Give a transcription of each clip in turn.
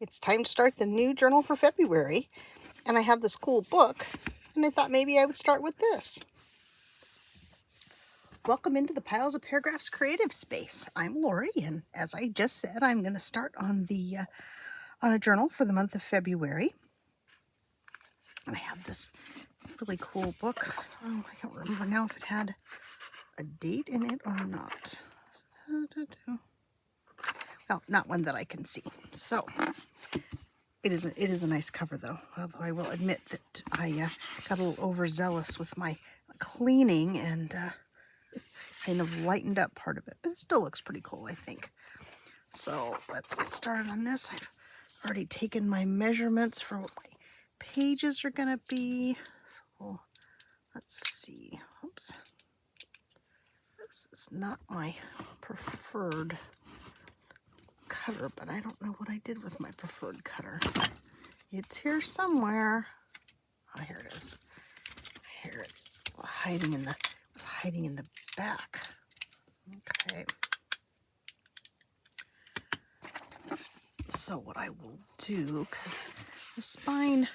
it's time to start the new journal for February, and I have this cool book, and I thought maybe I would start with this. Welcome into the Piles of Paragraphs creative space. I'm Lori, and as I just said, I'm going to start on a journal for the month of February. And I have this really cool book. Oh, I can't remember now if it had a date in it or not. Well, not one that I can see. So it is a nice cover though. Although I will admit that I got a little overzealous with my cleaning and kind of lightened up part of it, but it still looks pretty cool, I think. So let's get started on this. I've already taken my measurements for what my pages are gonna be. So let's see. Oops. This is not my preferred cutter, but I don't know what I did with my preferred cutter. It's here somewhere. Oh, here it is. Here it is. It was hiding in the back. Okay. So what I will do, because the spine,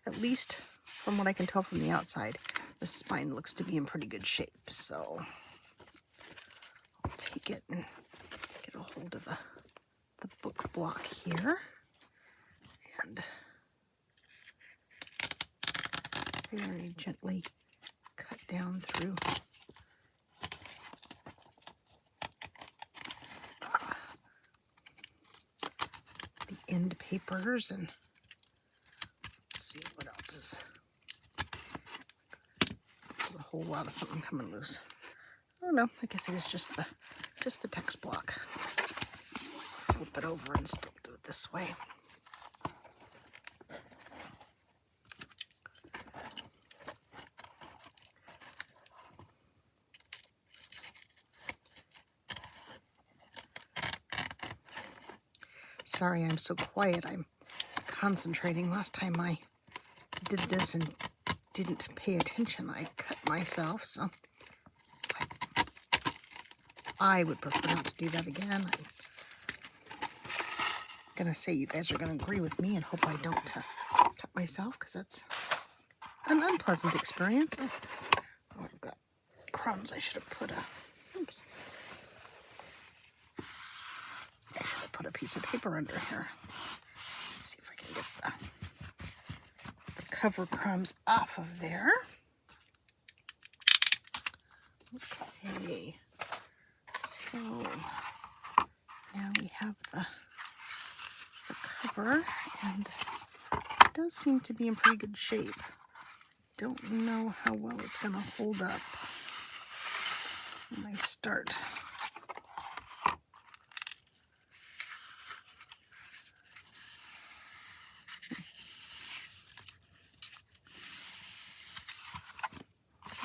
at least from what I can tell from the outside, the spine looks to be in pretty good shape. So I'll take it and get a hold of the book block here and very gently cut down through the end papers, and let's see what else is. There's a whole lot of something coming loose. Oh no, I guess it is just the text block. Flip it over and still do it this way. Sorry, I'm so quiet. I'm concentrating. Last time I did this and didn't pay attention, I cut myself, so I would prefer not to do that again. I'm gonna say you guys are gonna agree with me and hope I don't cut myself, because that's an unpleasant experience. Oh, I've got crumbs. I should have put oops. I should have put a piece of paper under here. Let's see if I can get the cover crumbs off of there. Okay. So now we have the cover, and it does seem to be in pretty good shape. Don't know how well it's going to hold up when I start.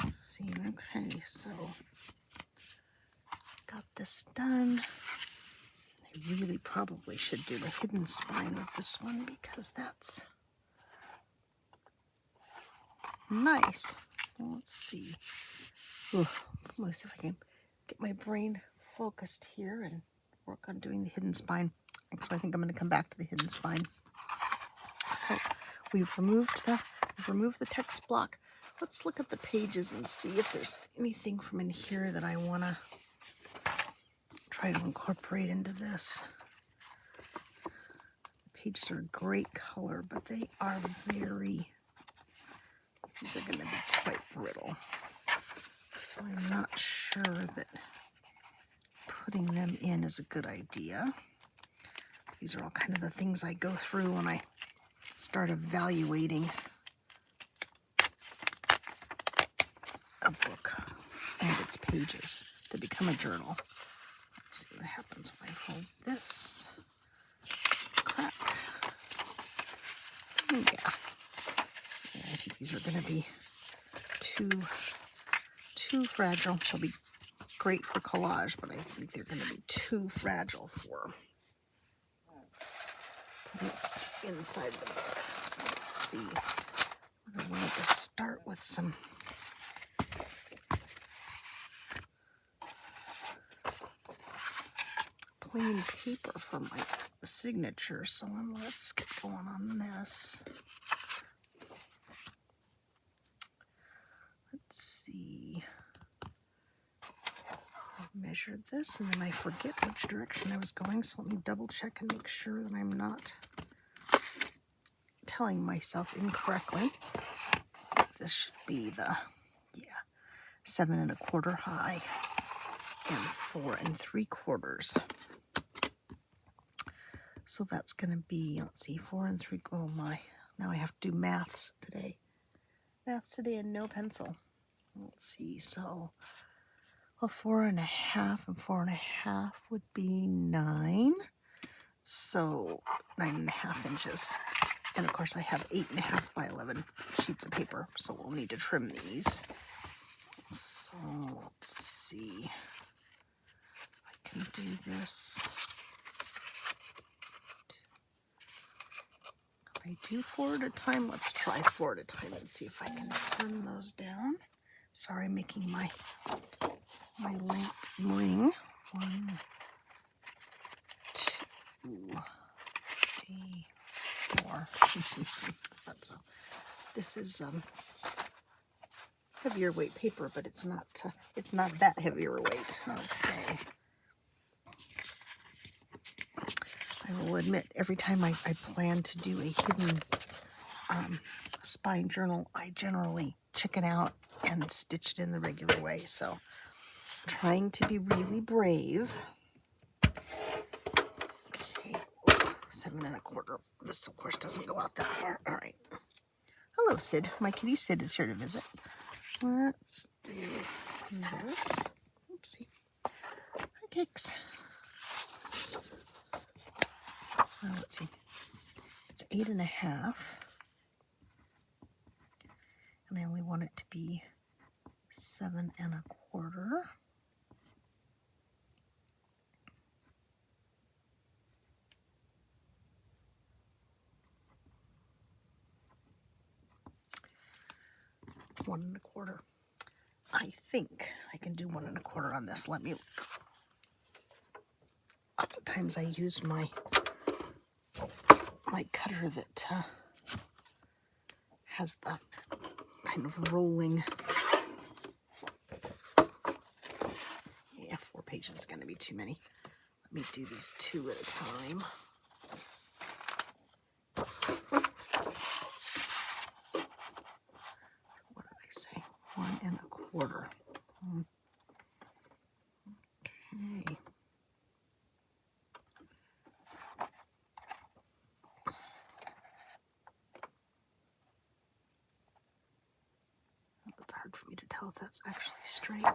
Let's see. Okay, so got this done. I really probably should do a hidden spine with this one, because that's nice. Well, let's see. Ooh, let me see if I can get my brain focused here and work on doing the hidden spine. Actually, I think I'm going to come back to the hidden spine. So we've removed the text block. Let's look at the pages and see if there's anything from in here that I want to try to incorporate into this. The pages are a great color, but they are these are going to be quite brittle. So I'm not sure that putting them in is a good idea. These are all kind of the things I go through when I start evaluating a book and its pages to become a journal. Let's see what happens when I hold this. Crack. Yeah. I think these are going to be too fragile. They'll be great for collage, but I think they're going to be too fragile for inside the book. So let's see. I wanted to start with some clean paper for my signature, so let's get going on this. Let's see. I measured this and then I forget which direction I was going, so let me double check and make sure that I'm not telling myself incorrectly. This should be the 7 1/4 high and 4 3/4. So that's going to be, let's see, 4 3. Oh my! Now I have to do maths today. Maths today and no pencil. Let's see. So, well, 4 1/2 and 4 1/2 would be 9. So 9 1/2 inches. And of course I have 8 1/2 by 11 sheets of paper, so we'll need to trim these. So let's see if I can do this. Can I do 4 at a time? Let's try 4 at a time and see if I can trim those down. Sorry, I'm making my lamp ring. 1, 2, 3, 4. This is heavier weight paper, but it's not that heavier weight. Okay. I will admit, every time I plan to do a hidden spine journal, I generally chicken out and stitch it in the regular way. So I'm trying to be really brave. Okay, 7 1/4. This, of course, doesn't go out that far. All right. Hello, Sid. My kitty Sid is here to visit. Let's do this. Oopsie. Hi, cakes. Let's see. It's 8 1/2. And I only want it to be 7 1/4. One 1/4. I think I can do 1 1/4 on this. Let me look. Lots of times I use my cutter that has the kind of rolling. Yeah, 4 pages is going to be too many. Let me do these 2 at a time. What did I say? 1 1/4. Okay. It's hard for me to tell if that's actually straight.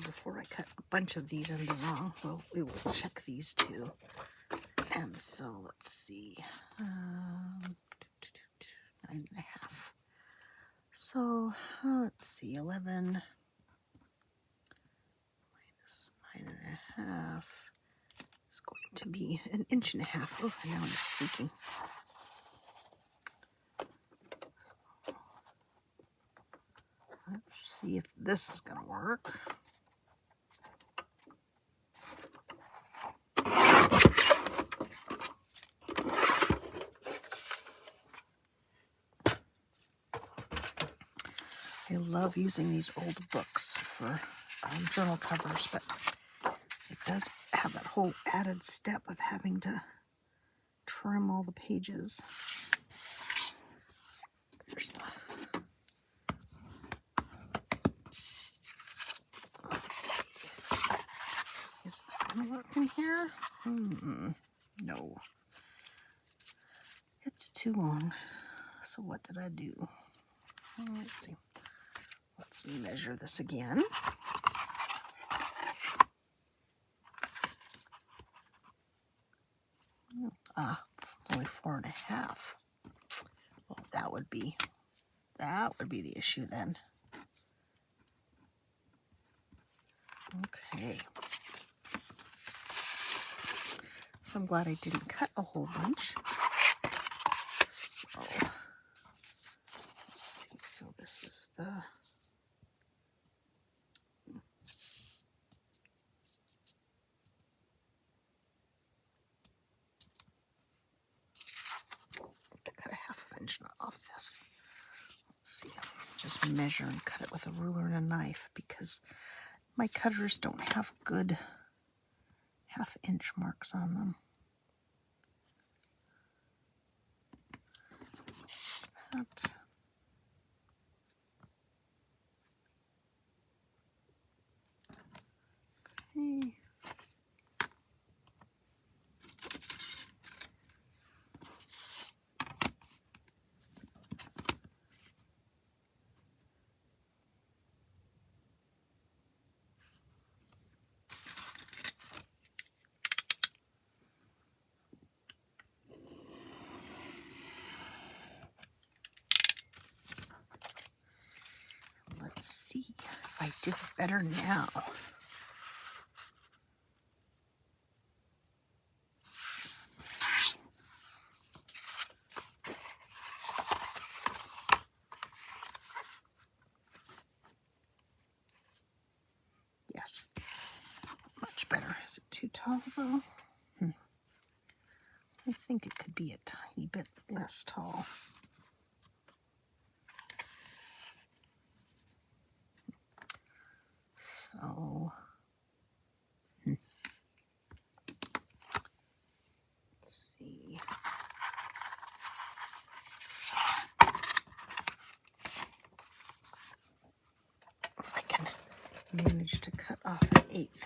Before I cut a bunch of these in the wrong, well, we will check these 2. And so let's see. 9 1/2. So let's see, 11 minus 9 1/2 is going to be 1 1/2 inches. Oh, now I'm speaking. Let's see if this is going to work. I love using these old books for journal covers, but it does have that whole added step of having to trim all the pages. There's the... Let's see. Is that going to work in here? No. It's too long. So what did I do? Let's see. Let's measure this again. It's only 4 1/2. Well, that would be the issue then. Okay. So I'm glad I didn't cut a whole bunch. So let's see. So this is the to cut a ½ inch off this. Let's see. Just measure and cut it with a ruler and a knife because my cutters don't have good ½ inch marks on them. That. Okay. Let's see if I did better now. Yes, much better. Is it too tall though? I think it could be a tiny bit less tall. So, let's see. If I can manage to cut off an 1/8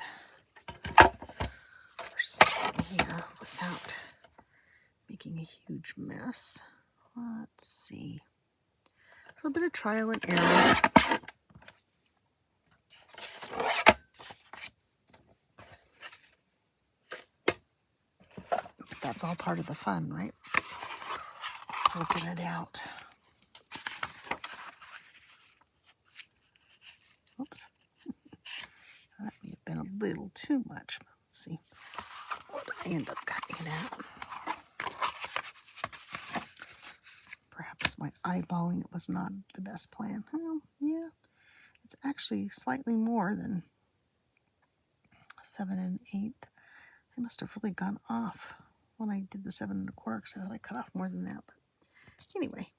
or something here without making a huge mess. Let's see. A little bit of trial and error. But that's all part of the fun, right? Working it out. Oops. That may have been a little too much. But let's see what I end up cutting it out. Perhaps my eyeballing it was not the best plan. Well, yeah, it's actually slightly more than 7 1/8. I must have really gone off when I did the 7 1/4 because I thought I cut off more than that. But anyway,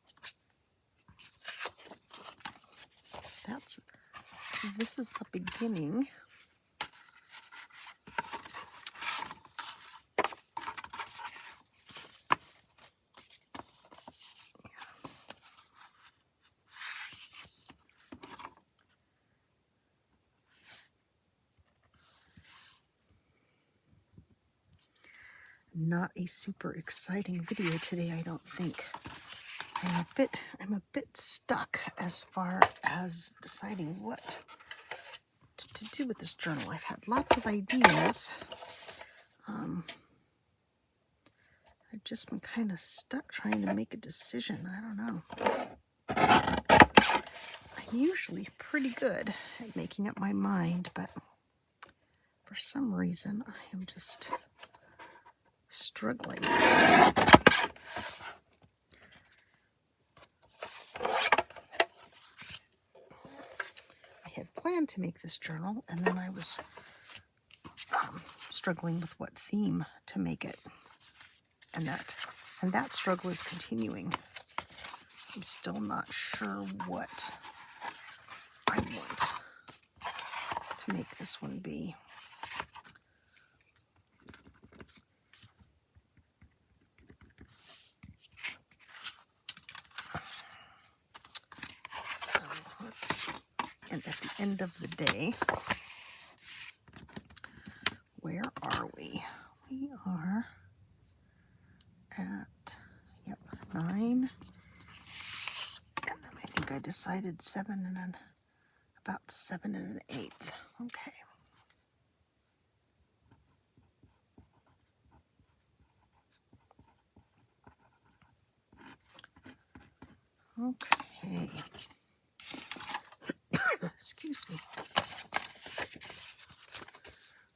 this is the beginning. Not a super exciting video today, I don't think. I'm a bit stuck as far as deciding what to do with this journal. I've had lots of ideas. I've just been kind of stuck trying to make a decision. I don't know. I'm usually pretty good at making up my mind, but for some reason I am just struggling. I had planned to make this journal, and then I was struggling with what theme to make it, and that struggle is continuing. I'm still not sure what I want to make this one be. So and at the end of the day, where are we? We are at, 9. And then I think I decided 7 and then about 7 1/8. Okay. Okay. Excuse me.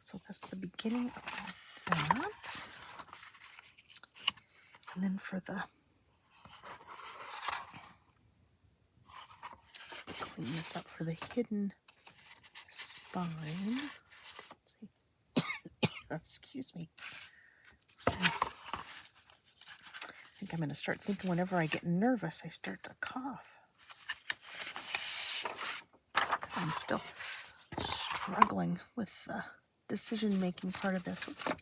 So that's the beginning of that. And then for the, clean this up for the hidden spine. Excuse me. I think I'm going to start thinking whenever I get nervous, I start to cough. Because I'm still struggling with the decision-making part of this. Oops.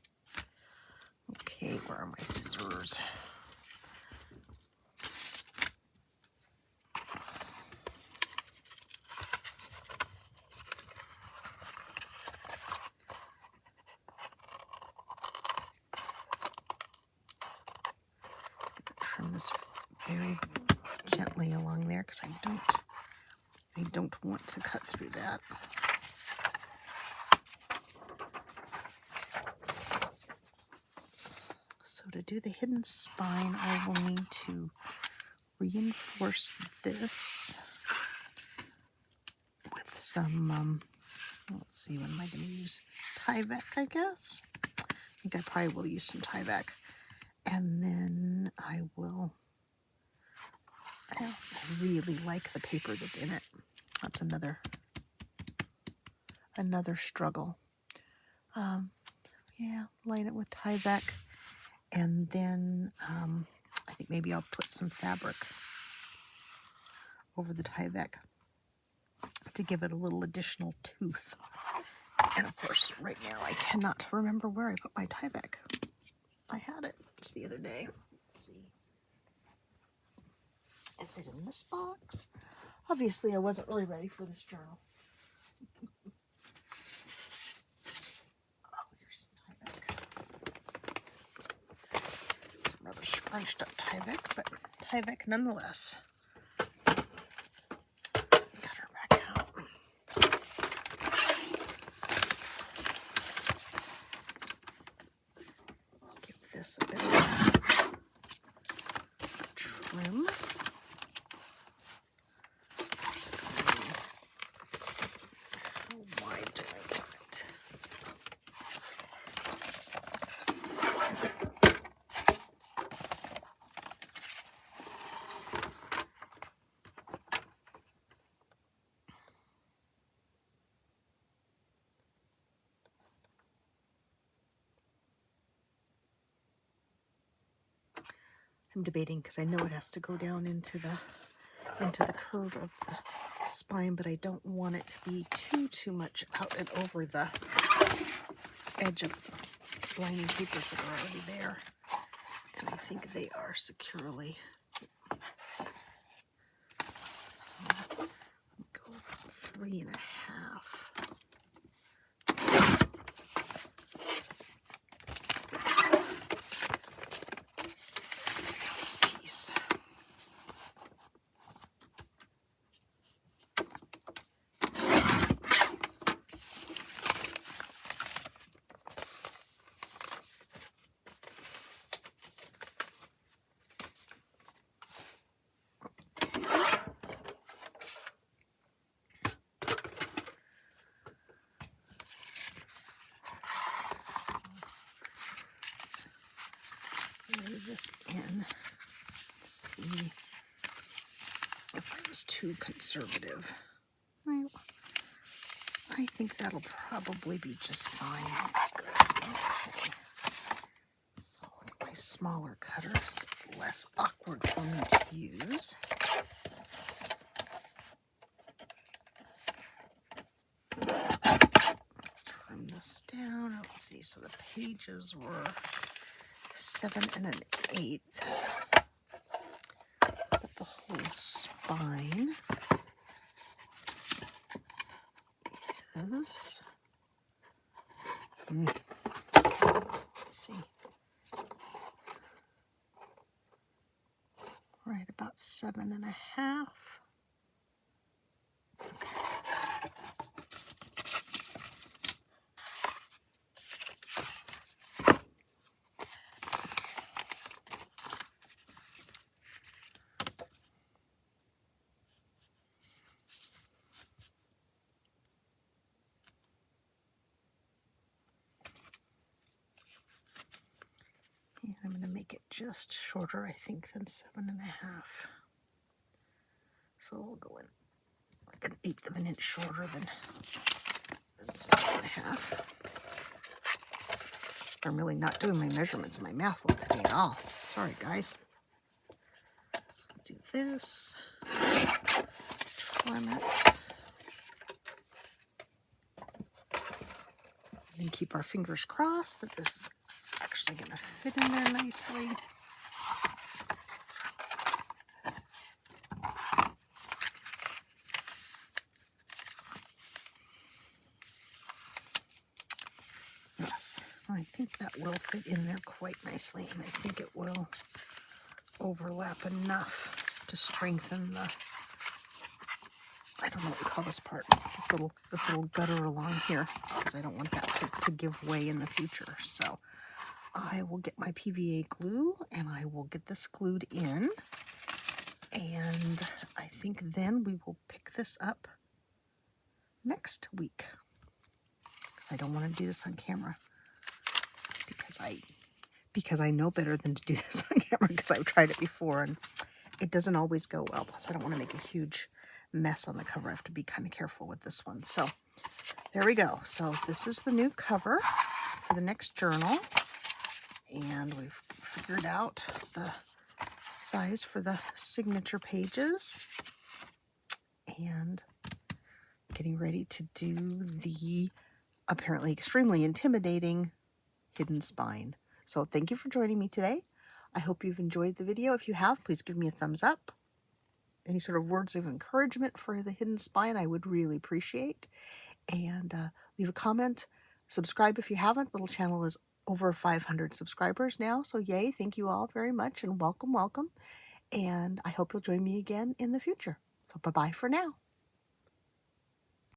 Okay, where are my scissors? Trim this very gently along there because I don't want to cut through that. So to do the hidden spine, I will need to reinforce this with some, let's see, what am I going to use? Tyvek, I guess. I think I probably will use some Tyvek. And then I really like the paper that's in it. That's another struggle. Yeah, line it with Tyvek. And then I think maybe I'll put some fabric over the Tyvek to give it a little additional tooth. And of course, right now I cannot remember where I put my Tyvek. I had it just the other day. Let's see. Is it in this box? Obviously, I wasn't really ready for this journal. Oh, here's some Tyvek. It's a rather scrunched up Tyvek, but Tyvek nonetheless. Got her back out. Give this a bit of trim. I'm debating because I know it has to go down into the curve of the spine, but I don't want it to be too much out and over the edge of the lining papers that are already there. And I think they are securely. So I'll go 3.5. This in. Let's see if I was too conservative. I think that'll probably be just fine. Okay. So look at my smaller cutters. It's less awkward for me to use. Trim this down. Let's see. So the pages were 7 1/8, but the whole spine is, let's see, right about 7 1/2. I'm going to make it just shorter, I think, than 7.5. So we'll go in like 1/8 of an inch shorter than 7.5. I'm really not doing my measurements in my math book today at all. Sorry, guys. So we'll do this. Trim it. And keep our fingers crossed that this is actually going to fit in there nicely. Yes, I think that will fit in there quite nicely, and I think it will overlap enough to strengthen the, I don't know what we call this part, this little gutter along here, because I don't want that to give way in the future. So I will get my PVA glue and I will get this glued in, and I think then we will pick this up next week, because I don't want to do this on camera, because I know better than to do this on camera, because I've tried it before and it doesn't always go well. Plus I don't want to make a huge mess on the cover. I have to be kind of careful with this one. So there we go. So this is the new cover for the next journal, and we've figured out the size for the signature pages, and getting ready to do the apparently extremely intimidating hidden spine. So thank you for joining me today. I hope you've enjoyed the video. If you have, please give me a thumbs up. Any sort of words of encouragement for the hidden spine, I would really appreciate. And leave a comment. Subscribe if you haven't. Little channel is over 500 subscribers now. So yay, thank you all very much, and welcome, welcome. And I hope you'll join me again in the future. So bye-bye for now.